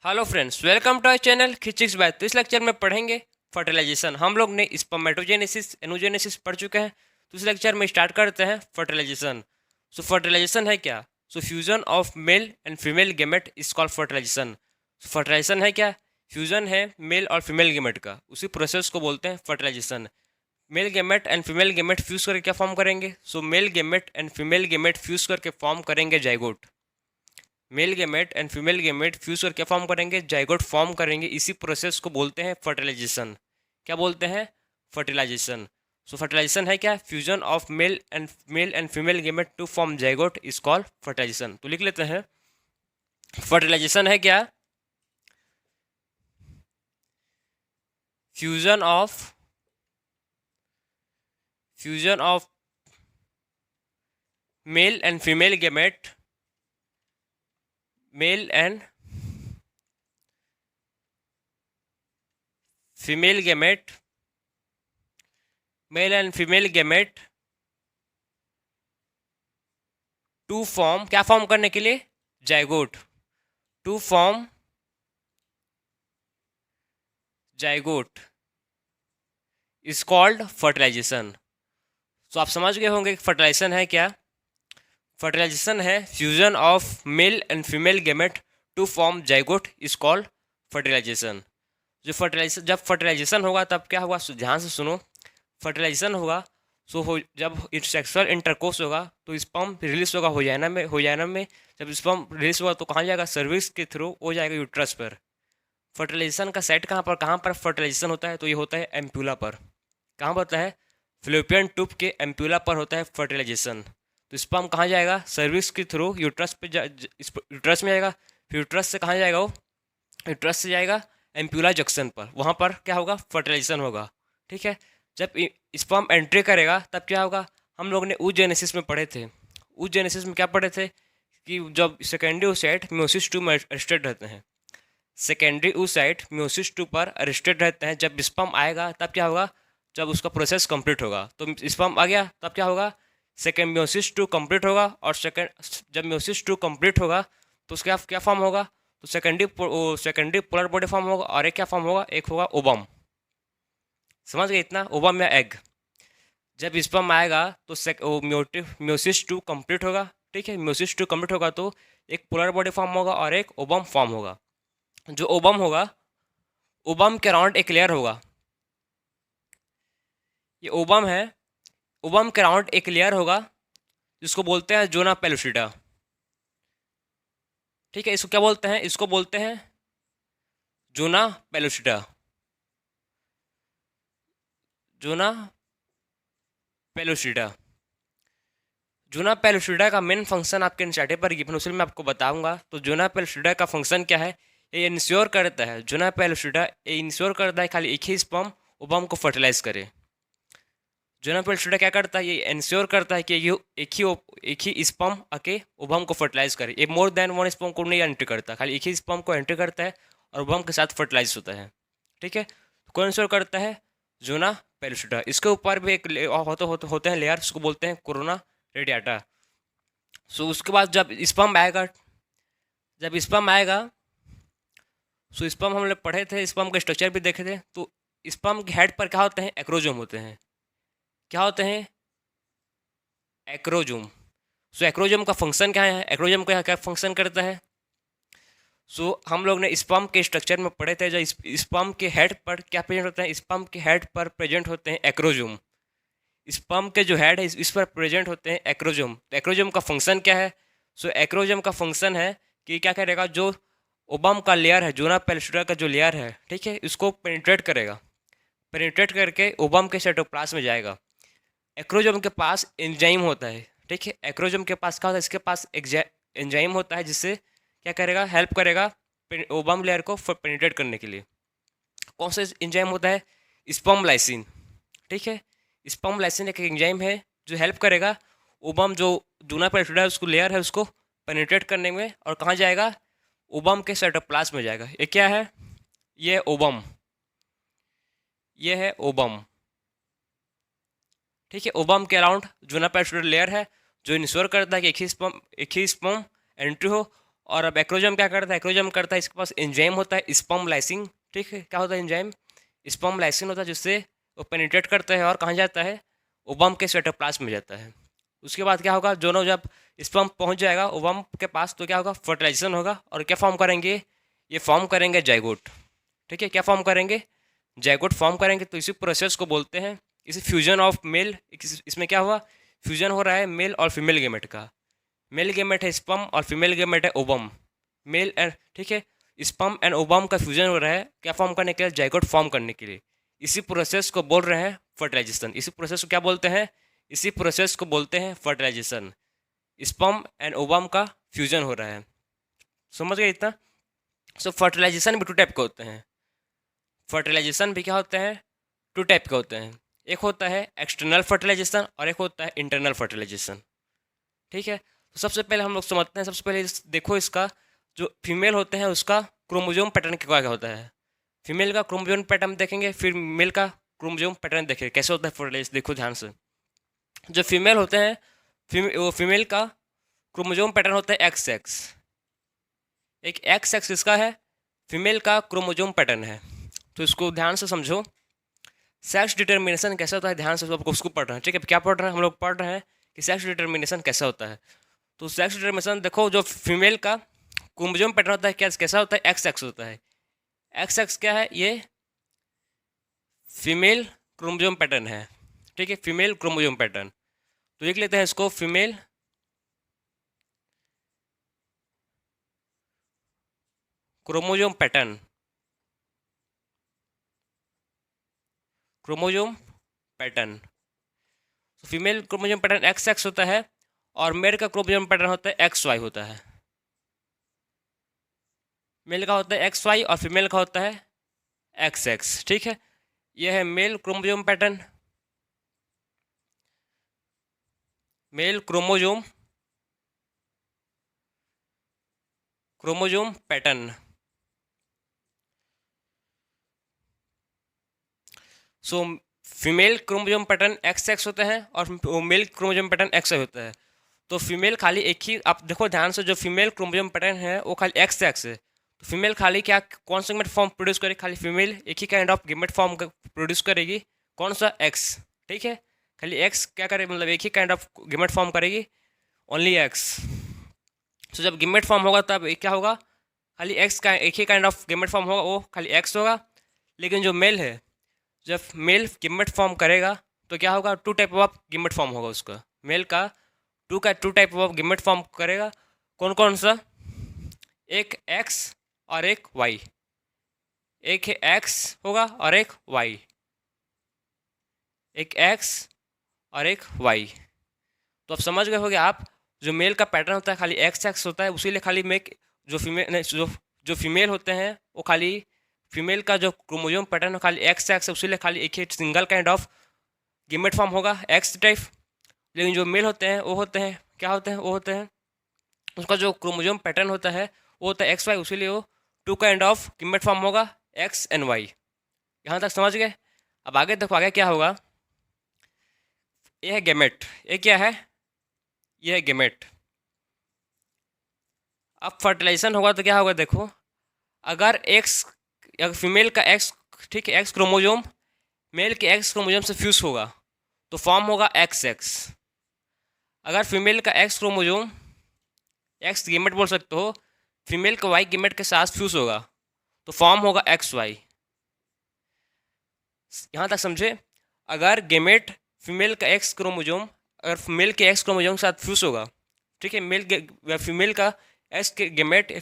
Hello friends, welcome to our channel खिचिक्स by. तो इस लेक्चर में पढ़ेंगे फर्टिलाइजेशन। हम लोग ने स्पर्मेटोजेनेसिस एनोजेनेसिस पढ़ चुके हैं। तो इस लेक्चर में स्टार्ट करते हैं फर्टिलाइजेशन। सो फर्टिलाइजेशन है क्या? So fusion of male and female gamete is called fertilisation. Fertilisation है क्या? फ्यूजन है मेल और फीमेल गेमेट का, उसी प्रोसेस को बोलते हैं fertilisation. Male gamete and female gamete fuse करके क्या फॉर्म करेंगे? So male gamete and female gamete fuse करके फॉर्म करेंगे zygote. Male gamete and female gamete fuse करके फॉर्म करेंगे, जाइगोट फॉर्म करेंगे। इसी प्रोसेस को बोलते हैं फर्टिलाइजेशन। क्या बोलते हैं? फर्टिलाइजेशन। सो फर्टिलाइजेशन है क्या? Fusion of male and female gamete to form zygote is called fertilization. तो लिख लेते हैं, फर्टिलाइजेशन है क्या? Fusion of male and female gamete, male and female gamete, male and female gamete to form, क्या form करने के लिए? Zygote. To form zygote is called fertilization. तो आप समझ गए होंगे कि फर्टिलाइजेशन है क्या? फर्टिलाइजेशन है fusion of male and female gamete to form zygote is called fertilization. जब फर्टिलाइजेशन होगा तब क्या होगा? ध्यान से सुनो। फर्टिलाइजेशन होगा जब सेक्सुअल इंटरकोर्स होगा तो स्पर्म रिलीज होगा होजाइनम में। जब स्पर्म रिलीज होगा तो कहाँ जाएगा? सर्विक्स के थ्रू हो जाएगा यूट्रस पर। फर्टिलाइजेशन का साइट कहाँ पर फर्टिलाइजेशन होता है? तो ये होता है एम्प्यूला पर। कहाँ पर होता है? फ्लोपियन ट्यूब के एम्प्यूला पर होता है फर्टिलाइजेशन। तो स्पर्म कहाँ जाएगा? सर्विक्स के थ्रू यूट्रस पे यूट्रस में जाएगा। फिर यूट्रस से कहाँ जाएगा वो? यूट्रस से जाएगा एम्प्यूला जंक्शन पर। वहाँ पर क्या होगा? फर्टिलाइजेशन होगा। ठीक है। जब स्पर्म एंट्री करेगा तब क्या होगा? हम लोग ने oogenesis में पढ़े थे। oogenesis में क्या पढ़े थे कि जब सेकेंडरी oocyte म्योसिस 2 में अरेस्टेड रहते हैं, सेकेंडरी oocyte म्योसिस 2 पर अरेस्टेड रहते हैं। जब स्पर्म आएगा तब क्या होगा? जब उसका प्रोसेस कंप्लीट होगा तो स्पर्म आ गया तब क्या होगा? सेकेंड म्योसिस 2 कंप्लीट होगा। और जब म्योसिस 2 कंप्लीट होगा तो उसका क्या फॉर्म होगा? तो सेकेंडरी पोलर बॉडी फॉर्म होगा और एक क्या फॉर्म होगा? एक होगा ओबम। समझ गए इतना? ओबम या एग। जब स्पर्म आएगा तो म्योसिस 2 कंप्लीट होगा। ठीक है। म्योसिस 2 कंप्लीट होगा तो एक पोलर बॉडी फॉर्म होगा और एक ओबम फॉर्म होगा। जो ओबम होगा, ओबम के अराउंड एक लेयर होगा। ये ओबम है। ओबम के अराउंड एक लेयर होगा जिसको बोलते हैं जोना पेलुसिडा। ठीक है। इसको क्या बोलते हैं? इसको बोलते हैं zona pellucida. Zona pellucida. Zona pellucida का मेन फंक्शन आपके एनसीईआरटी पर गिवन, उसी में आपको बताऊंगा। तो जोना पेलुसिडा का फंक्शन क्या है? ये इंश्योर करता है, जोना पेलुसिडा ये इंश्योर करता है खाली एक ही स्पर्म ओबम को फर्टिलाइज करे। जोना पेलुसिडा क्या करता है? ये इंश्योर करता है कि एक ही स्पर्म आके ओबम को फर्टिलाइज करे। ये मोर देन वन स्पर्म को नहीं एंट्री करता, खाली एक ही स्पर्म को एंट्री करता है और ओबम के साथ फर्टिलाइज होता है। ठीक है। कौन इंश्योर करता है? Zona pellucida. इसके ऊपर भी एक होते हैं लेयर, उसको बोलते हैं कोरोना रेडियाटा। सो उसके बाद जब स्पर्म आएगा सो स्पर्म हम लोग पढ़े थे, स्पर्म का स्ट्रक्चर भी देखे थे। तो स्पर्म के हेड पर क्या होते हैं? एक्रोजोम होते हैं। क्या होते हैं? एक्रोजोम। सो एक्रोजोम का फंक्शन क्या है? एक्रोजोम का क्या फंक्शन करता है? हम लोग ने स्पर्म के स्ट्रक्चर में पढ़े थे, जो स्पर्म के हेड पर क्या प्रेजेंट होते हैं? स्पर्म के हेड पर प्रेजेंट होते हैं एक्रोजोम। स्पर्म के जो हेड है इस पर प्रेजेंट होते हैं एक्रोजोम। तो एक्रोजोम का फंक्शन क्या है? एक्रोजोम का फंक्शन है कि क्या करेगा? जो ओबम का लेयर है, जोना पेलुसिडा का जो लेयर है, ठीक है, इसको पेनिट्रेट करेगा। पेनिट्रेट करके ओबम के साइटोप्लाज्म में जाएगा। एक्रोजोम के पास एंजाइम होता है। ठीक है। एक्रोजोम के पास क्या होता है? इसके पास एंजाइम होता है जिससे क्या करेगा? हेल्प करेगा ओबम लेयर को पेनिट्रेट करने के लिए। कौन सा एंजाइम होता है? Sperm lysine. ठीक है। स्पर्म लाइसिन एक एंजाइम है जो हेल्प करेगा ओबम, जो जूना पेल्टिडा उसको लेयर है उसको पेनिट्रेट करने में। और कहाँ जाएगा? ओबम के साइटोप्लाज्म में जाएगा। ये क्या है? ये ओबम। ये है ओबम। ठीक है। ओबम के अराउंड जूना पेल्टिडा लेयर है जो इंश्योर करता है कि एक ही स्पर्म एंट्री हो और अब एक्रोजम क्या करता है, एक्रोजम करता है, इसके पास एंजाइम होता है स्पर्म लाइसिन, ठीक है, क्या होता है एंजाइम, स्पर्म लाइसिन होता है, जिससे वो पेनिट्रेट करता है और कहाँ जाता है, ओवम के साइटोप्लाज्म में जाता है। उसके बाद क्या होगा, दोनों जब स्पर्म पहुंच जाएगा ओवम के पास तो क्या होगा, फर्टिलाइजेशन होगा और क्या फॉर्म करेंगे, ये फॉर्म करेंगे जाइगोट, ठीक है, क्या फॉर्म करेंगे, जाइगोट फॉर्म करेंगे। तो इसी प्रोसेस को बोलते हैं, इसी फ्यूजन ऑफ मेल, इसमें क्या हुआ, फ्यूजन हो रहा है मेल और फीमेल गेमेट का, मेल गेमेट है स्पर्म और फीमेल गेमेट है ओवम, मेल एंड, ठीक है, स्पर्म एंड ओवम का फ्यूजन हो रहा है क्या फॉर्म करने के लिए, जाइगोट फॉर्म करने के लिए। इसी प्रोसेस को बोल रहे हैं फर्टिलाइजेशन, इसी प्रोसेस को क्या बोलते हैं, इसी प्रोसेस को बोलते हैं फर्टिलाइजेशन, स्पर्म एंड ओवम का फ्यूजन हो रहा है। समझ गए इतना। सो फर्टिलाइजेशन भी टू टाइप के होते हैं, फर्टिलाइजेशन भी क्या होते हैं, टू टाइप के होते हैं, एक होता है एक्सटर्नल फर्टिलाइजेशन और एक होता है इंटरनल फर्टिलाइजेशन, ठीक है। तो सबसे पहले हम लोग समझते हैं, सबसे पहले देखो इसका जो फीमेल होते हैं उसका क्रोमोजोम पैटर्न क्या क्या होता है, फीमेल का क्रोमोजोम पैटर्न देखेंगे, फिर मेल का क्रोमोजोम पैटर्न देखेंगे कैसे होता है फर्टिलाइजेशन। देखो ध्यान से, जो फीमेल होते हैं, वो फीमेल का क्रोमोजोम पैटर्न होता है एक्स एक्स, एक एक्स एक्स इसका है, फीमेल का क्रोमोजोम पैटर्न है। तो इसको ध्यान से समझो, सेक्स डिटर्मिनेशन कैसे होता है, ध्यान से आपको उसको पढ़ रहे हैं, ठीक है, क्या पढ़ रहे हैं हम लोग, पढ़ रहे हैं कि सेक्स डिटर्मिनेशन कैसा होता है। तो सेक्स डिटर्मिनेशन देखो, जो फीमेल का क्रोमोजोम पैटर्न होता है क्या कैसा होता है, एक्स एक्स होता है, एक्स एक्स क्या है, ये फीमेल क्रोमोजोम पैटर्न है, ठीक है, फीमेल क्रोमोजोम पैटर्न। तो लिख लेते हैं इसको female chromosome pattern, chromosome pattern. तो female chromosome pattern X X होता है और मेल का क्रोमोजोम पैटर्न होता है एक्स वाई होता है, मेल का होता है एक्स वाई और फीमेल का होता है एक्स एक्स, ठीक है। यह है male chromosome pattern, male chromosome, chromosome pattern. So female chromosome pattern X X होता है और male chromosome pattern X Y होता है। तो फीमेल खाली एक ही, आप देखो ध्यान से, जो फीमेल क्रोमोजोम पैटर्न है वो खाली एक्स एक्स है, तो फीमेल खाली क्या, कौन सा गेमेट फॉर्म प्रोड्यूस करेगी, खाली फीमेल एक ही kind of gamete form produce करेगी, कौन सा, एक्स, ठीक है, खाली एक्स क्या करेगी, मतलब एक ही काइंड ऑफ गेमेट फॉर्म करेगी, ओनली एक्स। तो जब गेमेट फॉर्म होगा तब क्या होगा, खाली एक्स का एक ही काइंड ऑफ गेमेट फॉर्म होगा, वो खाली एक्स होगा। लेकिन जो मेल है, जब मेल गिमेट फॉर्म करेगा तो क्या होगा, टू टाइप ऑफ गिमेट फॉर्म होगा उसका, मेल का टू टाइप ऑफ गिमेट फॉर्म करेगा, कौन कौन सा, एक एक्स और एक वाई, एक एक्स होगा और एक वाई, एक एक्स और एक वाई। तो अब समझ गए होगे आप, जो मेल का पैटर्न होता है खाली एक्स एक्स होता है, उसी लिए खाली मेक जो फीमेल जो फीमेल होते हैं वो खाली फीमेल का जो क्रोमोजोम पैटर्न है खाली एक्स एक्स, उसी लिए खाली एक ही single kind of gamete form होगा एक्स टाइप। लेकिन जो मेल होते हैं वो होते हैं क्या होते हैं, वो होते हैं उसका जो क्रोमोजोम पैटर्न होता है वो होता है एक्स वाई, उसीलिए वो two kind of gamete form होगा एक्स एंड वाई। यहाँ तक समझ गए। अब आगे देखो, आगे क्या होगा, ये है गेमेट, ये क्या है, ये है गेमेट। अब फर्टिलाइजेशन होगा तो क्या होगा, देखो अगर एक्स, अगर फीमेल का एक्स, ठीक है, एक्स क्रोमोजोम मेल के एक्स क्रोमोजोम से फ्यूज होगा तो फॉर्म होगा एक्स एक्स। अगर फीमेल का एक्स क्रोमोजोम, एक्स गेमेट बोल सकते हो, फीमेल का वाई गेमेट के साथ फ्यूज होगा तो फॉर्म होगा एक्स वाई। यहाँ तक समझे। अगर गेमेट फीमेल का एक्स क्रोमोजोम, अगर मेल के एक्स क्रोमोजोम के साथ फ्यूज होगा, ठीक है, फीमेल का एक्स के गेमेट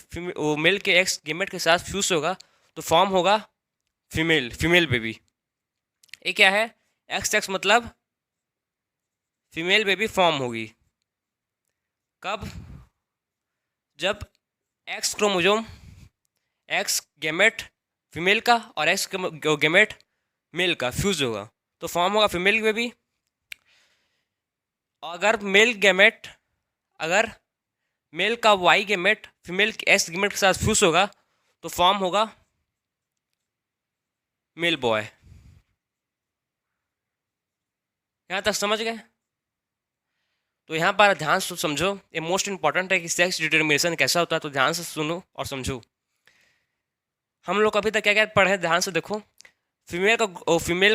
मेल के एक्स गेमेट के साथ फ्यूज होगा तो फॉर्म होगा फीमेल, फीमेल बेबी। ये क्या है, एक्स एक्स मतलब फीमेल बेबी फॉर्म होगी कब, जब x chromosome, x gamete female का और एक्स गेमेट मेल का फ्यूज होगा तो फॉर्म होगा फीमेल बेबी। अगर मेल गेमेट, अगर मेल का वाई गेमेट फीमेल के एक्स गेमेट के साथ फ्यूज होगा तो फॉर्म होगा मेल बॉय। यहाँ तक समझ गए। तो यहाँ पर ध्यान से समझो, ये मोस्ट इंपॉर्टेंट है कि सेक्स डिटर्मिनेशन कैसा होता है, तो ध्यान से सुनो और समझो। हम लोग अभी तक क्या क्या पढ़े, ध्यान से देखो। फीमेल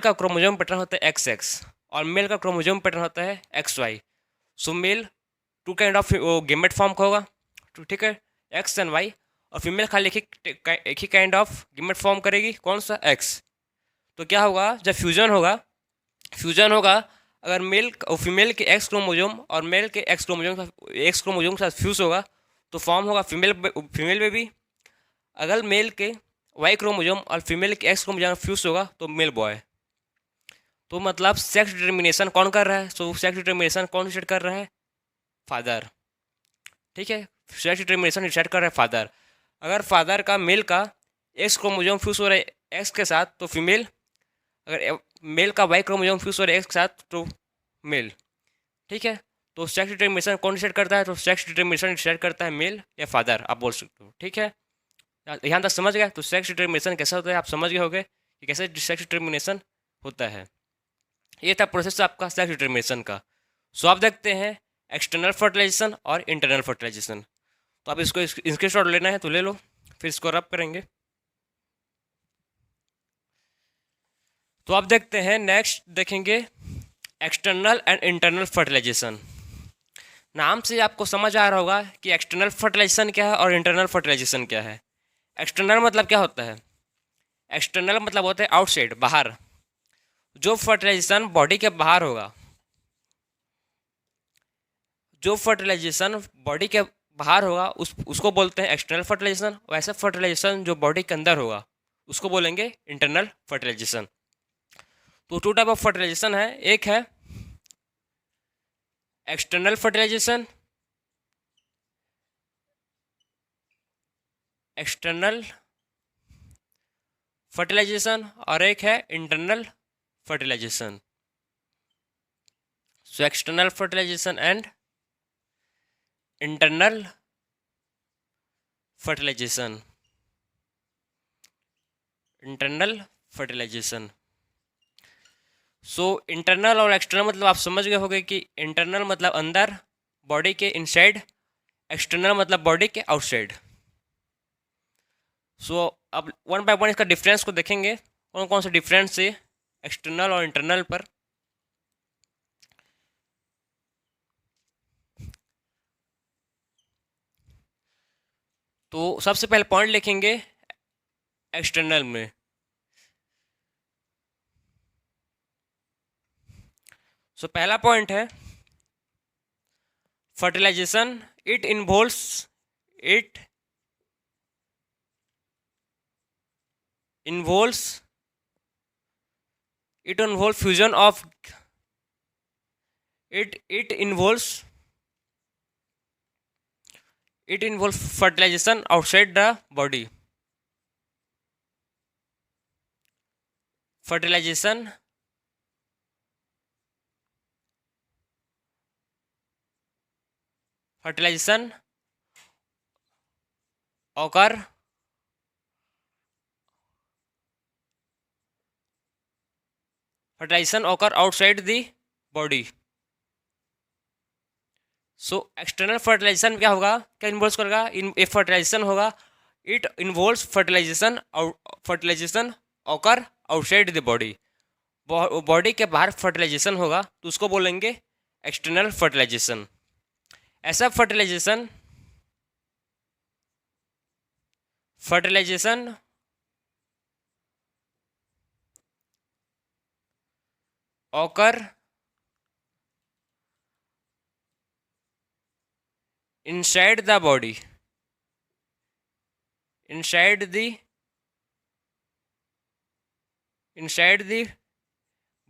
का क्रोमोसोम पैटर्न होता है एक्स एक्स और मेल का क्रोमोसोम पैटर्न होता है X Y. So male two kind of gamete form का होगा, तो ठीक है, एक्स एंड वाई। और फीमेल खाली एक ही काइंड ऑफ गेमेट फॉर्म करेगी, कौन सा, एक्स। तो क्या होगा, जब फ्यूजन होगा अगर मेल और फीमेल के एक्स क्रोमोसोम और मेल के एक्स क्रोमोसोम के साथ फ्यूज होगा तो फॉर्म होगा फीमेल बेबी। अगर मेल के वाई क्रोमोसोम और फीमेल के एक्स क्रोमोसोम फ्यूज होगा तो मेल बॉय। तो मतलब सेक्स डिटर्मिनेशन कौन कर रहा है, सो सेक्स डिटर्मिनेशन कौन डिसाइड कर रहा है, फादर। ठीक है, सेक्स डिटर्मिनेशन डिसाइड कर रहा है फादर। अगर फादर का मेल का एक्स क्रोमोसोम फ्यूज हो रहा है एक्स के साथ तो फीमेल, अगर मेल का वाई क्रोमोसोम फ्यूज हो रहा है एक्स के साथ तो मेल। ठीक है, तो सेक्स डिटर्मिनेशन कौन डिसाइड करता है, तो सेक्स डिटर्मिनेशन डिसाइड करता है मेल या फादर, आप बोल सकते हो। ठीक है, यहाँ तक समझ गए। तो सेक्स डिटर्मिनेशन कैसा होता है आप समझ गए होगे कि कैसे सेक्स डिटर्मिनेशन होता है। ये था प्रोसेस आपका सेक्स डिटर्मिनेशन का। सो आप देखते हैं एक्सटर्नल फर्टिलाइजेशन और इंटरनल फर्टिलाइजेशन। तो आप इसको स्क्रीनशॉट लेना है तो ले लो, फिर इसको रब करेंगे। तो आप देखते हैं नेक्स्ट देखेंगे एक्सटर्नल एंड इंटरनल फर्टिलाइजेशन। नाम से आपको समझ आ रहा होगा कि एक्सटर्नल फर्टिलाइजेशन क्या है और इंटरनल फर्टिलाइजेशन क्या है। एक्सटर्नल मतलब क्या होता है, एक्सटर्नल मतलब होता है आउटसाइड, बाहर। जो फर्टिलाइजेशन बॉडी के बाहर होगा, जो फर्टिलाइजेशन बॉडी के बाहर होगा उसको बोलते हैं एक्सटर्नल फर्टिलाइजेशन। वैसे फर्टिलाइजेशन जो बॉडी के अंदर होगा उसको बोलेंगे इंटरनल फर्टिलाइजेशन। तो टू टाइप ऑफ फर्टिलाइजेशन है, एक है एक्सटर्नल फर्टिलाइजेशन, एक्सटर्नल फर्टिलाइजेशन, और एक है internal fertilization. So external fertilization and internal fertilization, internal fertilization. So internal और एक्सटर्नल मतलब आप समझ गए होंगे कि इंटरनल मतलब अंदर बॉडी के इनसाइड, एक्सटर्नल मतलब बॉडी के आउटसाइड। सो अब वन बाय वन इसका डिफरेंस को देखेंगे, कौन कौन से डिफरेंस है एक्सटर्नल और इंटरनल पर। तो सबसे पहले पॉइंट लिखेंगे एक्सटर्नल में। सो पहला पॉइंट है fertilization, it involves it involves it involves fusion of it involves fertilization outside the body, fertilization occur outside the body। So external fertilization क्या होगा, क्या इन्वॉल्व करेगा, एक फर्टिलाइजेशन होगा, it involves fertilization occur outside the body. Body के बाहर fertilization होगा तो उसको बोलेंगे एक्सटर्नल फर्टिलाइजेशन। ऐसा fertilization occur inside the body, inside the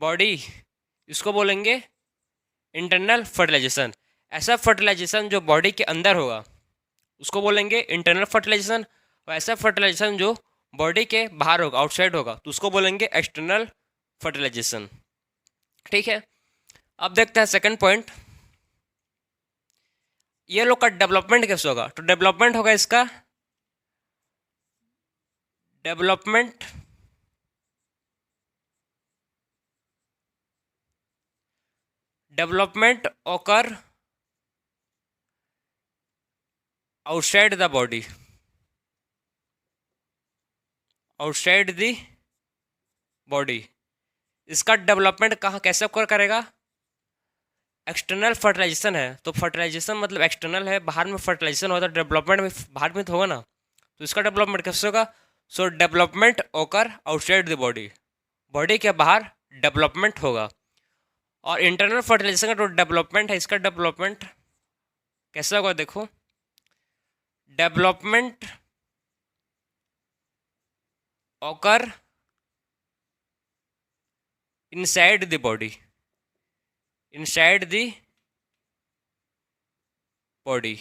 body, इसको बोलेंगे इंटरनल फर्टिलाइजेशन। ऐसा फर्टिलाइजेशन जो बॉडी के अंदर होगा उसको बोलेंगे इंटरनल फर्टिलाइजेशन, और ऐसा फर्टिलाइजेशन जो बॉडी के बाहर होगा, आउटसाइड होगा, तो उसको बोलेंगे एक्सटर्नल फर्टिलाइजेशन। ठीक है, अब देखते हैं सेकंड पॉइंट, ये लोग का डेवलपमेंट कैसे होगा। तो डेवलपमेंट होगा इसका development occur outside the body, outside the body, इसका डेवलपमेंट कहाँ कैसे ओकर करेगा? एक्सटर्नल फर्टिलाइजेशन है तो फर्टिलाइजेशन मतलब एक्सटर्नल है, बाहर में फर्टिलाइजेशन होता है, डेवलपमेंट में बाहर में तो होगा ना, तो इसका डेवलपमेंट कैसे होगा? सो डेवलपमेंट ओकर आउटसाइड द बॉडी, बॉडी के बाहर डेवलपमेंट होगा। और इंटरनल फर्टिलाइजेशन का जो डेवलपमेंट है, इसका डेवलपमेंट कैसे होगा? देखो, development occur inside the body, inside the body.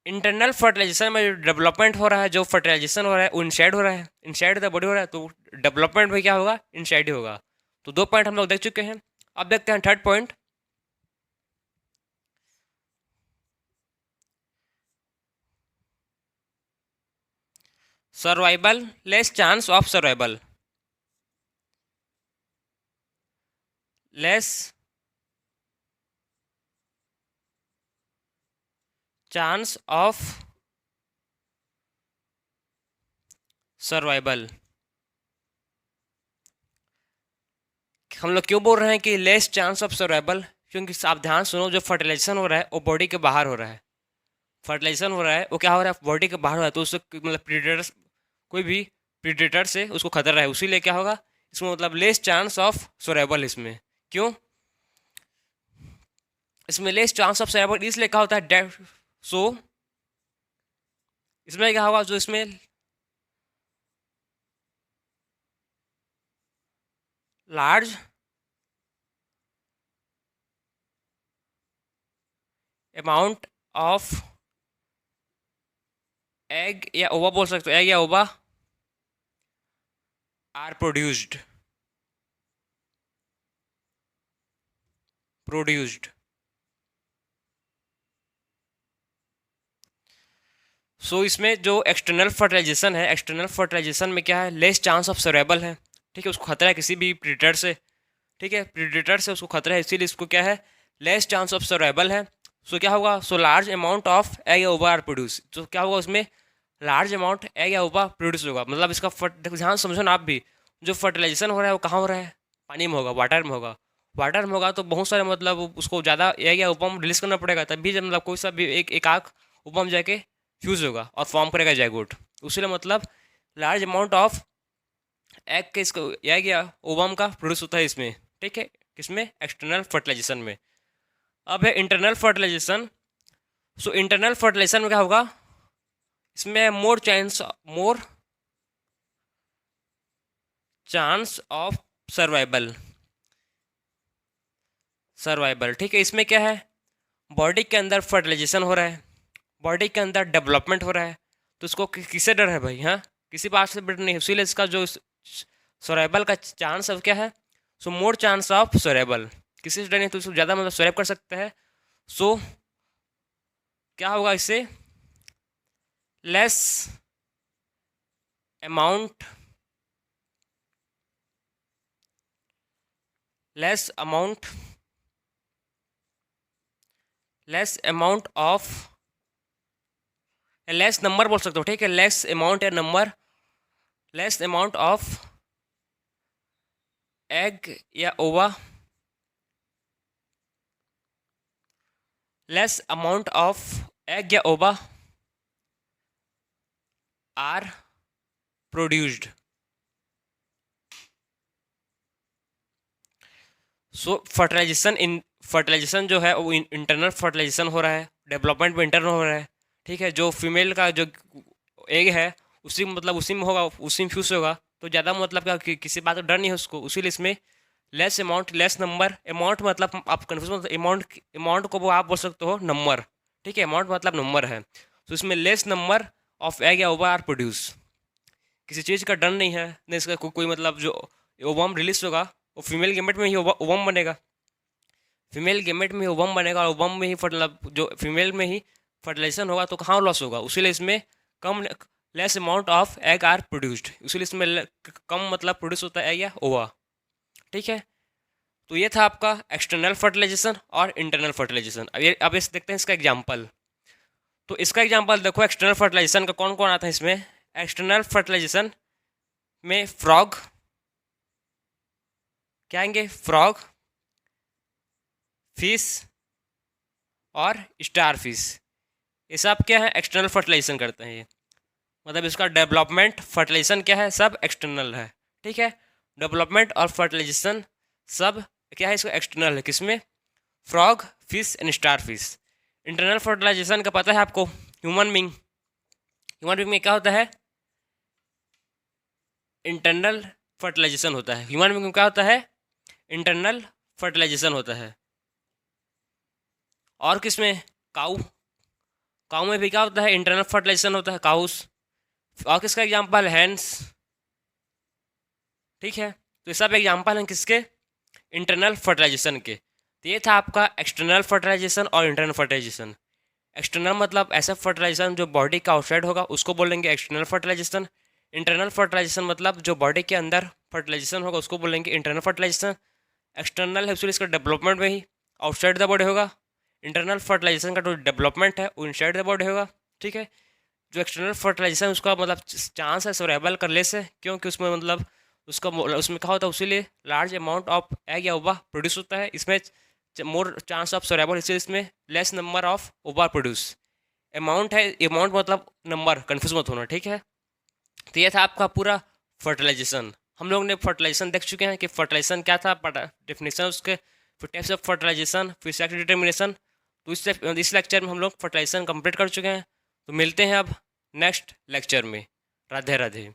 Internal fertilization में जो डेवलपमेंट हो रहा है, जो फर्टिलाइजेशन हो रहा है वो इनसाइड हो रहा है, इनसाइड द बॉडी हो रहा है, तो डेवलपमेंट भी क्या होगा? इनसाइड ही होगा। तो 2 पॉइंट हम लोग देख चुके हैं। अब देखते हैं third point. Survival, less chance of survival, less chance of survival. हम लोग क्यों बोल रहे हैं कि लेस चांस ऑफ सर्वाइवल? क्योंकि आप ध्यान सुनो, जो फर्टिलाइजेशन हो रहा है वो बॉडी के बाहर हो रहा है, फर्टिलाइजेशन हो रहा है वो क्या हो रहा है? बॉडी के बाहर हो रहा है, तो उससे मतलब प्रीडेटर्स, कोई भी प्रीडेटर से उसको खतरा है, उसीलिए क्या होगा इसमें, मतलब लेस चांस ऑफ सर्वाइवल। इसमें क्यों इसमें लेस चांस ऑफ सर्वाइवल इसलिए क्या होता है? डेथ। सो इसमें क्या होगा? जो इसमें लार्ज अमाउंट ऑफ एग या ओवा बोल सकते हो, एग या ओवा आर प्रोड्यूस्ड, प्रोड्यूस्ड। सो इसमें जो एक्सटर्नल फर्टिलाइजेशन है, एक्सटर्नल फर्टिलाइजेशन में क्या है? लेस चांस ऑफ सर्वाइवल है, ठीक है, उसको खतरा है किसी भी प्रीडेटर से, ठीक है, प्रीडेटर से उसको खतरा है, इसीलिए इसको क्या है? लेस चांस ऑफ सर्वाइवल है। सो क्या होगा? So large amount of egg या ओवा आर प्रोड्यूस, तो क्या होगा उसमें? लार्ज अमाउंट एग या ओवा प्रोड्यूस होगा। मतलब इसका ध्यान समझो ना आप भी, जो फर्टिलाइजेशन हो रहा है वो कहाँ हो रहा है? पानी में होगा, वाटर में होगा। वाटर में होगा तो बहुत सारे मतलब उसको ज़्यादा एग या ओवम रिलीज करना पड़ेगा, तभी जब मतलब कोई सा भी एक आँख ओवम जाके फ्यूज होगा और फॉर्म करेगा जाइगोट। उसीलिए मतलब लार्ज अमाउंट ऑफ एग के इसको एग या ओवम का प्रोड्यूस होता है इसमें, ठीक है, किसमें? एक्सटर्नल फर्टिलाइजेशन में। अब है internal fertilization. So internal fertilization में क्या होगा? इसमें more chance of survival, survival, ठीक है। इसमें क्या है? बॉडी के अंदर फर्टिलाइजेशन हो रहा है, बॉडी के अंदर डेवलपमेंट हो रहा है, तो उसको किससे डर है भाई? हाँ, किसी बात से डर नहीं, इसीलिए इसका जो सर्वाइवल का चांस अब क्या है? सो मोर चांस ऑफ सर्वाइवल, किसी से डर नहीं तो उसको ज़्यादा मतलब सर्वाइव कर सकते हैं। सो क्या होगा इससे? Less amount, less amount, less amount of, less number बोल सकते हो, ठीक है, लेस अमाउंट या number, less amount of egg या ओवा, लेस अमाउंट ऑफ एग या ओवा आर प्रोड्यूस्ड। सो फर्टिलाइजेशन जो है वो इंटरनल फर्टिलाइजेशन हो रहा है, डेवलपमेंट भी इंटरनल हो रहा है, ठीक है। जो फीमेल का जो एग है उसी मतलब उसी में होगा, उसी में फ्यूज होगा, तो ज़्यादा मतलब क्या किसी बात का डर नहीं है उसको, उसीलिए इसमें less amount, less number. Amount मतलब आप कन्फ्यूज मतलब अमाउंट को वो आप बोल सकते हो नंबर, ठीक है, अमाउंट मतलब नंबर है। तो इसमें लेस नंबर ऑफ एग या ओवा आर प्रोड्यूस, किसी चीज़ का डर नहीं है, नहीं इसका कोई मतलब जो ओवम रिलीज होगा वो फीमेल गेमेट में ही ओवम बनेगा, फीमेल गेमेट में ही ओवम बनेगा, और ओवम में ही मतलब जो फीमेल में ही फर्टिलाइजेशन होगा, तो कहाँ लॉस होगा? उसीलिए इसमें कम, less amount of egg are produced, इसीलिए इसमें कम मतलब प्रोड्यूस होता है एग या ओवा, ठीक है। तो ये था आपका एक्सटर्नल फर्टिलाइजेशन और इंटरनल फर्टिलाइजेशन। अब इस देखते हैं इसका एग्जाम्पल। तो इसका एग्जांपल देखो, एक्सटर्नल फर्टिलाइजेशन का कौन कौन आता है इसमें। एक्सटर्नल फर्टिलाइजेशन में फ्रॉग, क्या आएंगे, फ्रॉग, फिश और स्टार फिश, ये सब क्या है, एक्सटर्नल फर्टिलाइजेशन करते हैं ये। मतलब इसका डेवलपमेंट फर्टिलाइजेशन क्या है, सब एक्सटर्नल है, ठीक है। डेवलपमेंट और फर्टिलाइजेशन सब क्या है, इसका एक्सटर्नल है, किसमें, frog, fish and star fish. Internal fertilization का पता है आपको, ह्यूमन बींग, ह्यूमन बींग में क्या होता है, इंटरनल फर्टिलाइजेशन होता है। ह्यूमन बींग में क्या होता है, इंटरनल फर्टिलाइजेशन होता है। और किसमें, काऊ, काऊ में भी क्या होता है, इंटरनल फर्टिलाइजेशन होता है, काउस। और किसका एग्जांपल, हैंस, ठीक है। तो ये सब एग्जांपल हैं किसके, इंटरनल फर्टिलाइजेशन के। तो ये था आपका एक्सटर्नल फर्टिलाइजेशन और इंटरनल फर्टिलाइजेशन। एक्सटर्नल मतलब ऐसा फर्टिलाइजेशन जो बॉडी का आउटसाइड होगा, उसको बोलेंगे एक्सटर्नल फर्टिलाइजेशन। इंटरनल फर्टिलाइजेशन मतलब जो बॉडी के अंदर फर्टिलाइजेशन होगा, उसको बोलेंगे इंटरनल फर्टिलाइजेशन। एक्सटर्नल है इसका डेवलपमेंट में ही आउटसाइड द बॉडी होगा। इंटरनल फर्टिलाइजेशन का जो डेवलपमेंट है वो इनसाइड द बॉडी होगा, ठीक है। जो एक्सटर्नल फर्टिलाइजेशन उसका मतलब चांस है सर्वाइवल करने से, क्योंकि उसमें मतलब उसका उसमें क्या होता है, उसीलिए लार्ज अमाउंट ऑफ एग या ओवा प्रोड्यूस होता है, इसमें मोर चांस ऑफ सर्वाइवल, इसलिए इसमें लेस नंबर ऑफ ओवा प्रोड्यूस। अमाउंट है, अमाउंट मतलब नंबर, कन्फ्यूज मत होना, ठीक है। तो ये था आपका पूरा फर्टिलाइजेशन। हम लोग ने फर्टिलाइजेशन देख चुके हैं कि फर्टिलाइजेशन क्या था, डेफिनेशन उसके, फिर टाइप्स ऑफ फर्टिलाइजेशन, फिर सेक्स डिटर्मिनेशन। तो इस लेक्चर में हम लोग फर्टिलाइजेशन कंप्लीट कर चुके हैं। तो मिलते हैं अब नेक्स्ट लेक्चर में। राधे राधे।